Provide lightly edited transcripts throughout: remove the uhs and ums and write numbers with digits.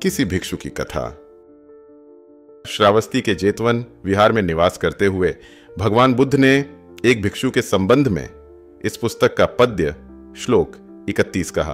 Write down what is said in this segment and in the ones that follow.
किसी भिक्षु की कथा। श्रावस्ती के जेतवन विहार में निवास करते हुए भगवान बुद्ध ने एक भिक्षु के संबंध में इस पुस्तक का पद्य श्लोक 31 कहा।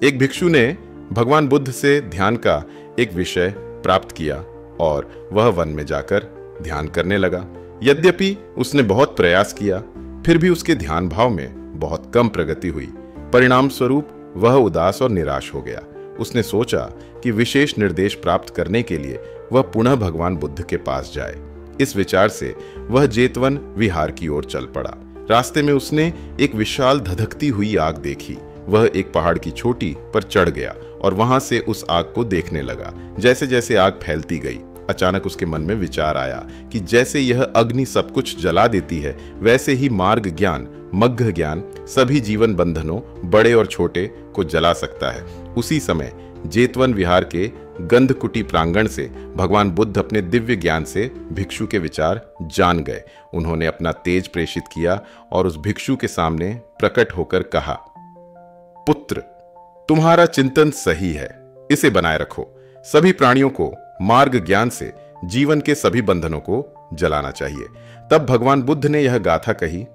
एक भिक्षु ने भगवान बुद्ध से ध्यान का एक विषय प्राप्त किया और वह वन में जाकर ध्यान करने लगा। यद्यपि उसने बहुत प्रयास किया, फिर भी उसके ध्यान भाव में बहुत कम प्रगति हुई। परिणाम स्वरूप वह उदास और निराश हो गया। उसने सोचा कि विशेष निर्देश प्राप्त करने के लिए वह पुनः भगवान बुद्ध के पास जाए। इस विचार से वह जेतवन विहार की ओर चल पड़ा। रास्ते में उसने एक विशाल धधकती हुई आग देखी। वह एक पहाड़ की चोटी पर चढ़ गया और वहां से उस आग को देखने लगा। जैसे जैसे आग फैलती गई, अचानक उसके मन में विचार आया कि जैसे यह अग्नि सब कुछ जला देती है, वैसे ही मार्ग ज्ञान, मग्घ ज्ञान सभी जीवन बंधनों बड़े और छोटे को जला सकता है। उसी समय जेतवन विहार के गंधकुटी प्रांगण से भगवान बुद्ध अपने दिव्य ज्ञान से भिक्षु के विचार जान गए। उन्होंने अपना तेज प्रेषित किया और उस भिक्षु के सामने प्रकट होकर कहा, पुत्र, तुम्हारा चिंतन सही है, इसे बनाए रखो। सभी प्राणियों को मार्ग ज्ञान से जीवन के सभी बंधनों को जलाना चाहिए। तब भगवान बुद्ध ने यह गाथा कही,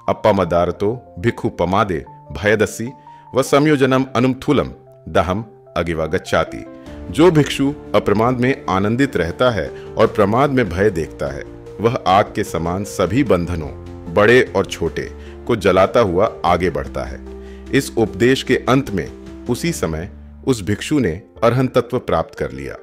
अपमदारतो भिक्षु पमादे भयदसी व संयोजनम अनुमथूलम दहम अगिवा गच्छाति। जो भिक्षु अप्रमाद में आनंदित रहता है और प्रमाद में भय देखता है, वह आग के समान सभी बंधनों बड़े और छोटे को जलाता हुआ आगे बढ़ता है। इस उपदेश के अंत में उसी समय उस भिक्षु ने अरहंत तत्व प्राप्त कर लिया।